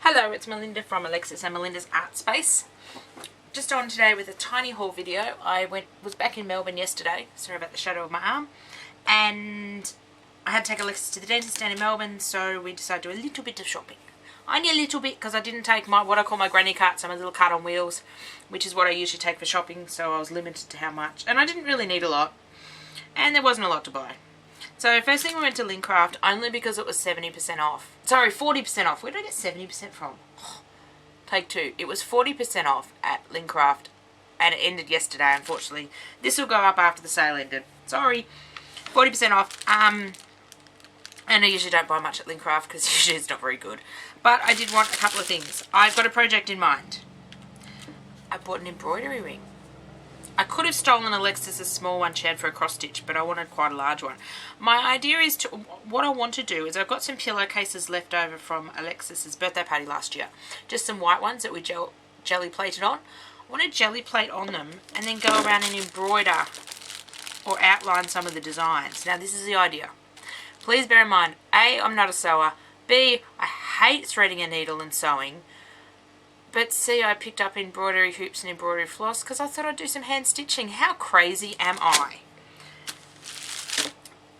Hello, it's Melinda from Alexis and Melinda's Art Space. Just on today with a tiny haul video. I was back in Melbourne yesterday, sorry about the shadow of my arm, and I had to take Alexis to the dentist down in Melbourne, so we decided to do a little bit of shopping. Only a little bit, because I didn't take what I call my granny cart, so my little cart on wheels, which is what I usually take for shopping, so I was limited to how much, and I didn't really need a lot, and there wasn't a lot to buy. So first thing we went to Lyncraft only because it was 70% off. Sorry, 40% off. Where did I get 70% from? Take two. It was 40% off at Lyncraft and it ended yesterday, unfortunately. This will go up after the sale ended. Sorry. 40% off. And I usually don't buy much at Lyncraft because usually it's not very good. But I did want a couple of things. I've got a project in mind. I bought an embroidery ring. I could have stolen Alexis's small one she had for a cross stitch, but I wanted quite a large one. My idea is what I want to do is I've got some pillowcases left over from Alexis's birthday party last year. Just some white ones that we jelly plated on. I want to jelly plate on them and then go around and embroider or outline some of the designs. Now this is the idea. Please bear in mind, A, I'm not a sewer. B, I hate threading a needle and sewing. But see, I picked up embroidery hoops and embroidery floss because I thought I'd do some hand stitching. How crazy am I?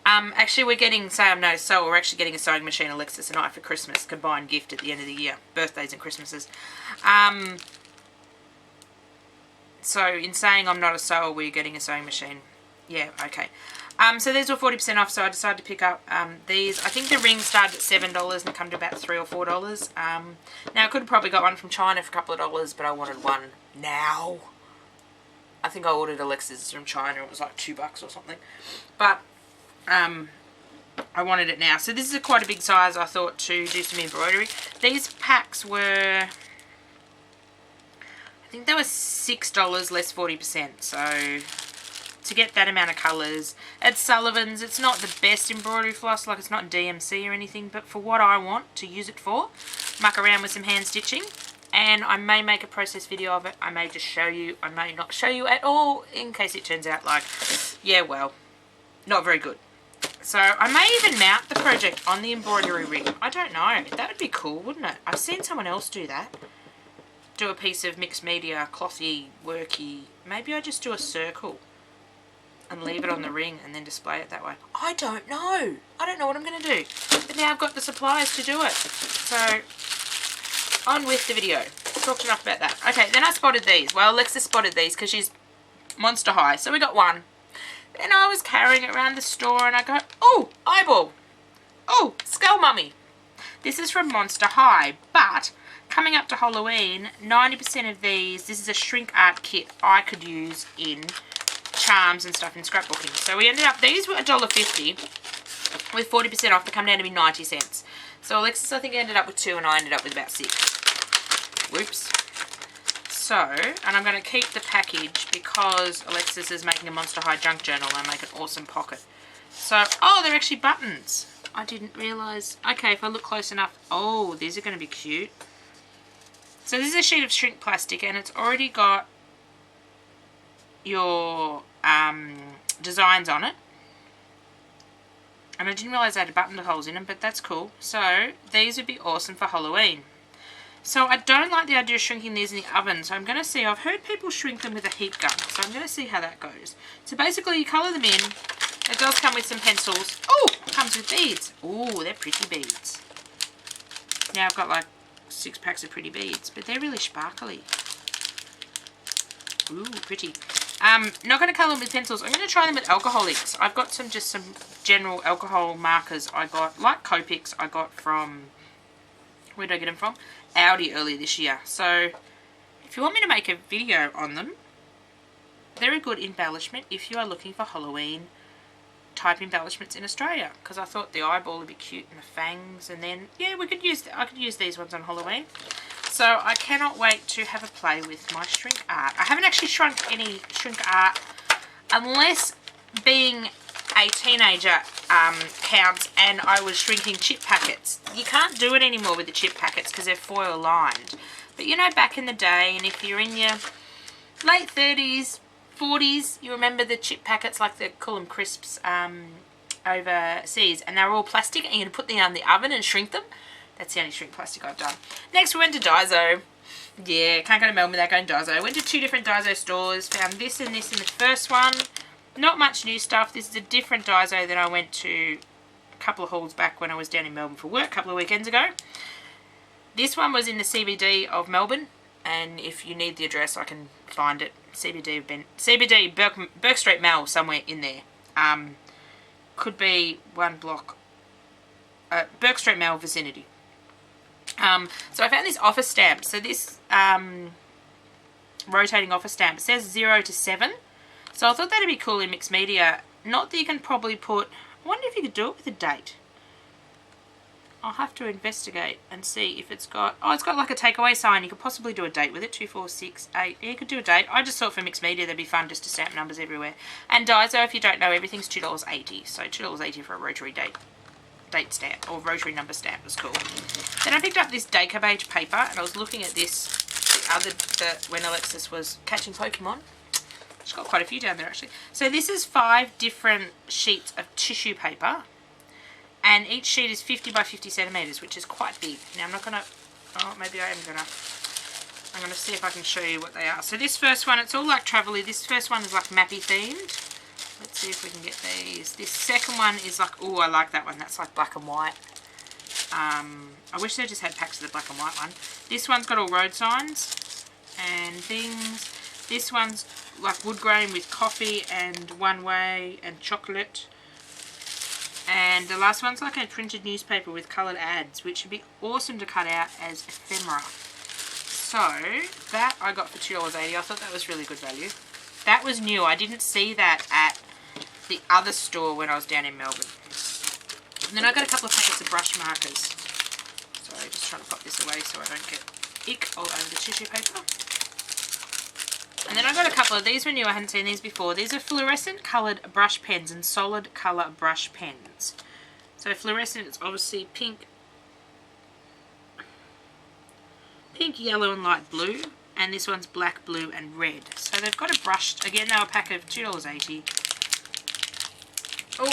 Actually, we're getting, say I'm no sewer, we're actually getting a sewing machine, Alexis and I, for Christmas. Combined gift at the end of the year. Birthdays and Christmases. So, in saying I'm not a sewer, we're getting a sewing machine. Yeah, okay. So these were 40% off, so I decided to pick up these. I think the ring started at $7 and come to about $3 or $4. Now I could have probably got one from China for a couple of dollars, but I wanted one now. I think I ordered Alexis from China, it was like $2 or something. But I wanted it now. So this is quite a big size, I thought, to do some embroidery. These packs were, I think they were $6 less 40%, so to get that amount of colours. At Sullivan's, it's not the best embroidery floss, like it's not DMC or anything, but for what I want to use it for, muck around with some hand stitching, and I may make a process video of it, I may just show you, I may not show you at all, in case it turns out like, yeah, well, not very good. So I may even mount the project on the embroidery ring. I don't know, that would be cool, wouldn't it? I've seen someone else do that. Do a piece of mixed media, clothy, worky, maybe I just do a circle and leave it on the ring and then display it that way. I don't know. I don't know what I'm going to do. But now I've got the supplies to do it. So, on with the video. Talked enough about that. Okay, then I spotted these. Well, Alexis spotted these because she's monster high. So we got one. Then I was carrying it around the store and I go, oh, eyeball. Oh, skull mummy. This is from Monster High. But, coming up to Halloween, 90% of these, this is a shrink art kit I could use in charms and stuff in scrapbooking. So we ended up, these were $1.50 with 40% off, they come down to be 90 cents. So Alexis I think ended up with 2 and I ended up with about 6. Whoops. So, and I'm going to keep the package because Alexis is making a Monster High junk journal and make an awesome pocket. So, oh, they're actually buttons. I didn't realise. Okay, if I look close enough, oh, these are going to be cute. So this is a sheet of shrink plastic and it's already got your designs on it, and I didn't realise they had button holes in them, but that's cool. So these would be awesome for Halloween. So I don't like the idea of shrinking these in the oven, so I'm going to see, I've heard people shrink them with a heat gun, so I'm going to see how that goes. So basically you colour them in. It does come with some pencils. Oh, it comes with beads. Oh, they're pretty beads. Now I've got like 6 packs of pretty beads, but they're really sparkly. Ooh, pretty. Not going to colour them with pencils. I'm going to try them with alcohol inks. I've got some general alcohol markers I got, like Copics I got from, where did I get them from? Audi earlier this year. So, if you want me to make a video on them, they're a good embellishment if you are looking for Halloween type embellishments in Australia. Because I thought the eyeball would be cute and the fangs, and then, yeah, I could use these ones on Halloween. So I cannot wait to have a play with my shrink art. I haven't actually shrunk any shrink art unless being a teenager counts and I was shrinking chip packets. You can't do it anymore with the chip packets because they're foil lined. But you know, back in the day, and if you're in your late 30s, 40s, you remember the chip packets, like they call them crisps overseas, and they were all plastic and you had to put them in the oven and shrink them. That's the only shrink plastic I've done. Next we went to Daiso. Yeah, can't go to Melbourne without going to Daiso. I went to 2 different Daiso stores, found this and this in the first one. Not much new stuff. This is a different Daiso than I went to a couple of hauls back when I was down in Melbourne for work a couple of weekends ago. This one was in the CBD of Melbourne, and if you need the address I can find it. CBD Burke Street Mall, somewhere in there. Could be one block, Burke Street Mall vicinity. So I found this offer stamp. So this rotating offer stamp, it says 0 to 7. So I thought that'd be cool in mixed media. Not that you can probably put, I wonder if you could do it with a date. I'll have to investigate and see if it's got, oh, it's got like a takeaway sign. You could possibly do a date with it, 2, 4, 6, 8. Yeah, you could do a date. I just thought for mixed media that'd be fun just to stamp numbers everywhere. And Daiso, if you don't know, everything's $2.80. So $2.80 for a rotary date stamp, or rotary number stamp was cool. Then I picked up this decoupage paper, and I was looking at this, when Alexis was catching Pokemon. She's got quite a few down there actually. So this is 5 different sheets of tissue paper. And each sheet is 50 by 50 centimetres, which is quite big. Now I'm not going to, oh maybe I am going to, I'm going to see if I can show you what they are. So this first one, it's all like travel-y. This first one is like mappy themed. Let's see if we can get these. This second one is like, oh I like that one. That's like black and white. I wish they just had packs of the black and white one. This one's got all road signs and things. This one's like wood grain with coffee and one way and chocolate. And the last one's like a printed newspaper with coloured ads, which would be awesome to cut out as ephemera. So that I got for $2.80. I thought that was really good value. That was new. I didn't see that at the other store when I was down in Melbourne. And then I got a couple of packets of brush markers. So just trying to pop this away so I don't get ick all over the tissue paper. And then I got a couple of these. Were new. I hadn't seen these before. These are fluorescent coloured brush pens and solid colour brush pens. So fluorescent, it's obviously pink, yellow and light blue. And this one's black, blue and red. So they've got a brush. Again, they were a pack of $2.80. Oh,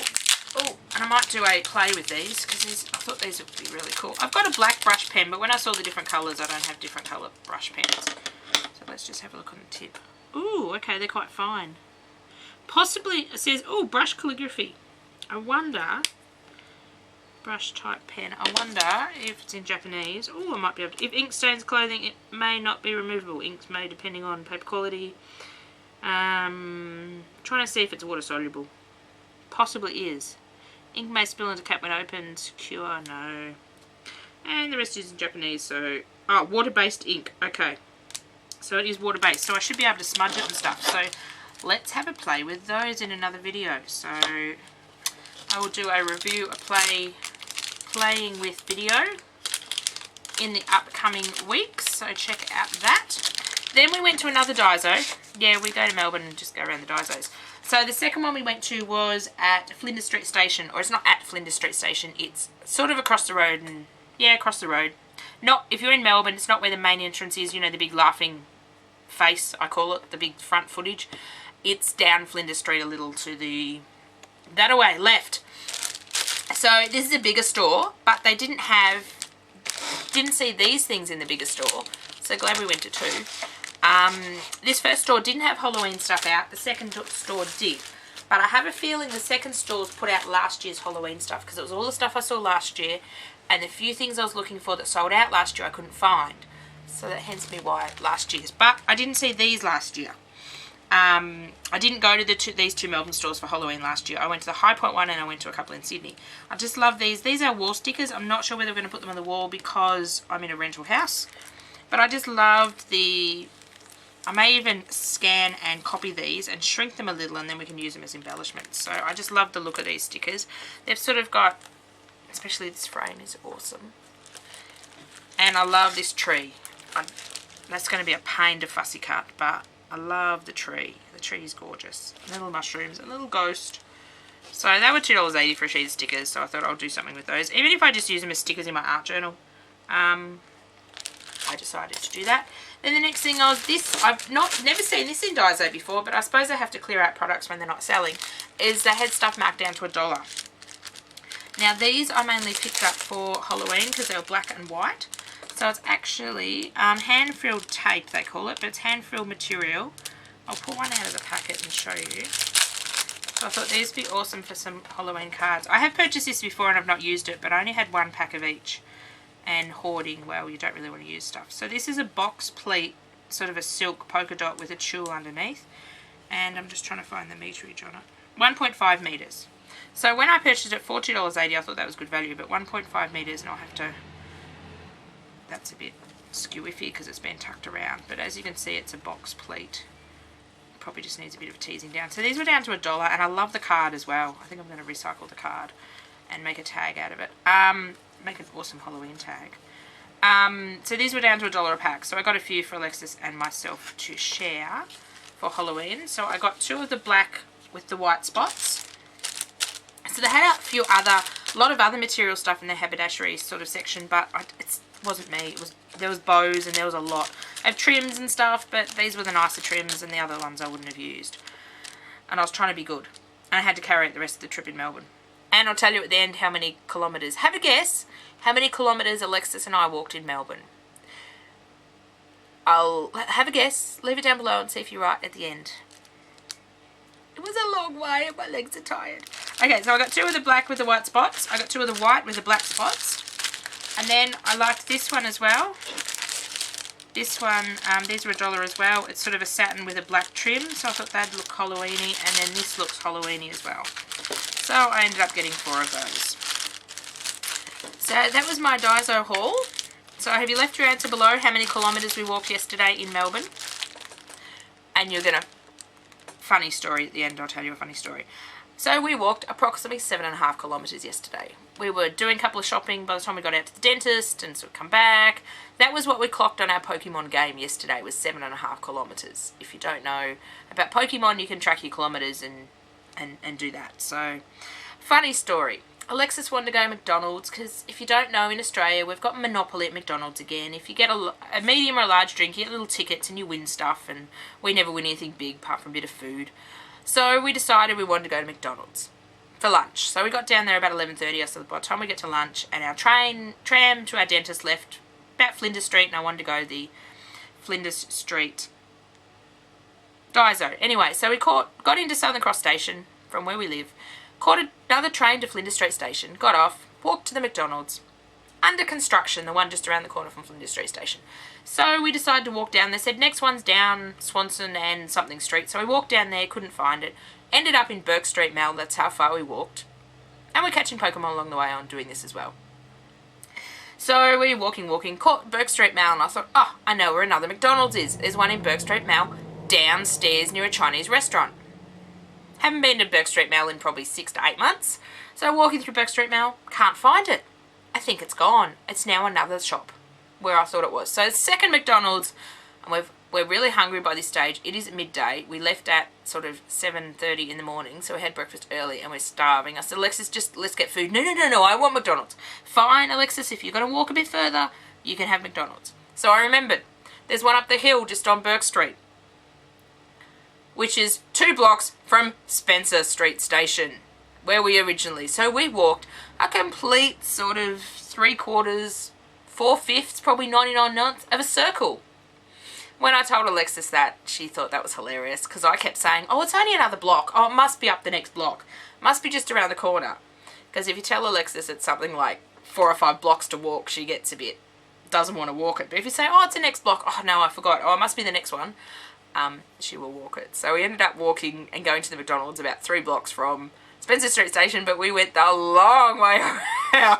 and I might do a play with these because I thought these would be really cool. I've got a black brush pen, but when I saw the different colours, I don't have different colour brush pens. So let's just have a look on the tip. Ooh, okay, they're quite fine. Possibly, it says, oh, brush calligraphy. I wonder, brush type pen. I wonder if it's in Japanese. Oh, I might be able to. If ink stains clothing, it may not be removable. Inks may, depending on paper quality. Trying to see if it's water soluble. Possibly is. Ink may spill into cap when opened. Cure, no. And the rest is in Japanese, so... Oh, water-based ink. Okay. So it is water-based. So I should be able to smudge it and stuff. So let's have a play with those in another video. So I will do a review, playing with video in the upcoming weeks. So check out that. Then we went to another Daiso. Yeah, we go to Melbourne and just go around the Daisos. So the second one we went to was at Flinders Street Station, or it's not at Flinders Street Station, it's sort of across the road, and yeah, across the road. Not, if you're in Melbourne, it's not where the main entrance is, you know, the big laughing face, I call it, the big front footage. It's down Flinders Street a little to the, that away, left. So this is a bigger store, but they didn't see these things in the bigger store, so glad we went to 2. This first store didn't have Halloween stuff out. The second store did. But I have a feeling the second store's put out last year's Halloween stuff because it was all the stuff I saw last year and the few things I was looking for that sold out last year I couldn't find. So that hence me why last year's. But I didn't see these last year. I didn't go to these 2 Melbourne stores for Halloween last year. I went to the High Point one and I went to a couple in Sydney. I just love these. These are wall stickers. I'm not sure whether we're going to put them on the wall because I'm in a rental house. But I just loved the... I may even scan and copy these and shrink them a little and then we can use them as embellishments. So I just love the look of these stickers. They've sort of got, especially this frame is awesome. And I love this tree. That's going to be a pain to fussy cut, but I love the tree. The tree is gorgeous. Little mushrooms, a little ghost. So they were $2.80 for a sheet of stickers, so I thought I'll do something with those. Even if I just use them as stickers in my art journal. I decided to do that. Then the next thing was this. I've never seen this in Daiso before, but I suppose I have to clear out products when they're not selling. Is they had stuff marked down to $1. Now these I mainly picked up for Halloween because they were black and white. So it's actually hand-filled tape, they call it, but it's hand-filled material. I'll pull one out of the packet and show you. So I thought these would be awesome for some Halloween cards. I have purchased this before and I've not used it, but I only had one pack of each. And hoarding, well, you don't really want to use stuff. So this is a box pleat, sort of a silk polka dot with a tulle underneath. And I'm just trying to find the meterage on it. 1.5 metres. So when I purchased it for $2.80, I thought that was good value, but 1.5 metres, and I'll have to... That's a bit skewiffy because it's been tucked around, but as you can see, it's a box pleat. Probably just needs a bit of teasing down. So these were down to $1, and I love the card as well. I think I'm going to recycle the card and make a tag out of it. Make an awesome Halloween tag. So these were down to $1 a pack. So I got a few for Alexis and myself to share for Halloween. So I got 2 of the black with the white spots. So they had a lot of other material stuff in the haberdashery sort of section, but it wasn't me. There was bows and there was a lot. I have trims and stuff, but these were the nicer trims and the other ones I wouldn't have used. And I was trying to be good. And I had to carry it the rest of the trip in Melbourne. And I'll tell you at the end how many kilometres. Have a guess how many kilometres Alexis and I walked in Melbourne. I'll have a guess. Leave it down below and see if you're right at the end. It was a long way and my legs are tired. Okay, so I got 2 of the black with the white spots. I got 2 of the white with the black spots. And then I liked this one as well. This one, these were $1 as well. It's sort of a satin with a black trim, so I thought that'd look Halloweeny. And then this looks Halloweeny as well. So I ended up getting 4 of those. So that was my Daiso haul. So have you left your answer below how many kilometres we walked yesterday in Melbourne? And you're going to... Funny story at the end, I'll tell you a funny story. So we walked approximately 7.5 kilometres yesterday. We were doing a couple of shopping by the time we got out to the dentist and sort of come back. That was what we clocked on our Pokemon game yesterday, was 7.5 kilometres. If you don't know about Pokemon, you can track your kilometres and do that. So, funny story. Alexis wanted to go to McDonald's because if you don't know, in Australia we've got Monopoly at McDonald's again. If you get a medium or a large drink, you get little tickets and you win stuff, and we never win anything big apart from a bit of food. So we decided we wanted to go to McDonald's for lunch. So we got down there about 11:30, so by the time we get to lunch, and our tram to our dentist left about Flinders Street, and I wanted to go to the Flinders Street Daiso. Anyway, so we got into Southern Cross Station from where we live, caught another train to Flinders Street Station, got off, walked to the McDonald's. Under construction, the one just around the corner from Flinders Street Station. So we decided to walk down. They said next one's down Swanson and something street. So we walked down there, couldn't find it. Ended up in Burke Street Mall, that's how far we walked. And we're catching Pokemon along the way on doing this as well. So we're walking, caught Burke Street Mall, and I thought, oh, I know where another McDonald's is. There's one in Burke Street Mall, downstairs near a Chinese restaurant. Haven't been to Burke Street Mall in probably 6 to 8 months. So walking through Burke Street Mall, can't find it. I think it's gone. It's now another shop where I thought it was. So second McDonald's, and we're really hungry by this stage. It is at midday. We left at sort of 7:30 in the morning, so we had breakfast early and we're starving. I said, Alexis, let's get food. No, I want McDonald's. Fine, Alexis, if you're going to walk a bit further, you can have McDonald's. So I remembered, there's one up the hill just on Burke Street, which is 2 blocks from Spencer Street Station, where we originally. So we walked a complete sort of 3/4, 4/5, probably 99 knots of a circle. When I told Alexis that, she thought that was hilarious because I kept saying, oh, it's only another block. Oh, it must be up the next block. Must be just around the corner. Because if you tell Alexis it's something like 4 or 5 blocks to walk, she gets a bit, doesn't want to walk it. But if you say, oh, it's the next block. Oh, no, I forgot. Oh, it must be the next one. She will walk it. So we ended up walking and going to the McDonald's about 3 blocks from Spencer Street Station, but we went the long way around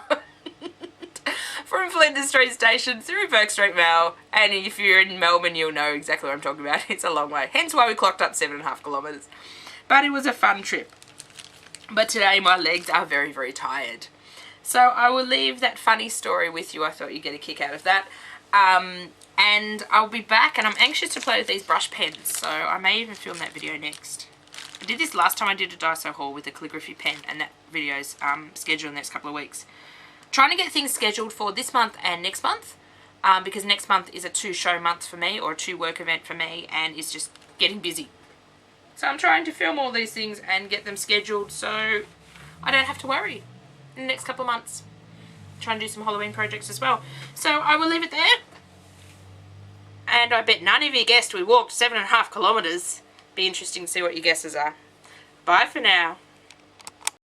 from Flinders Street Station through Burke Street Mall, and if you're in Melbourne you'll know exactly what I'm talking about. It's a long way, hence why we clocked up 7.5 kilometres. But it was a fun trip. But today my legs are very, very tired. So I will leave that funny story with you. I thought you'd get a kick out of that. And I'll be back, and I'm anxious to play with these brush pens, so I may even film that video next. I did this last time I did a Daiso haul with a calligraphy pen, and that video's scheduled in the next couple of weeks. Trying to get things scheduled for this month and next month, because next month is a 2-show month for me, or a 2-work event for me, and it's just getting busy. So I'm trying to film all these things and get them scheduled so I don't have to worry. in the next couple of months. Trying to do some Halloween projects as well. So I will leave it there. And I bet none of you guessed we walked 7.5 kilometres. Be interesting to see what your guesses are. Bye for now.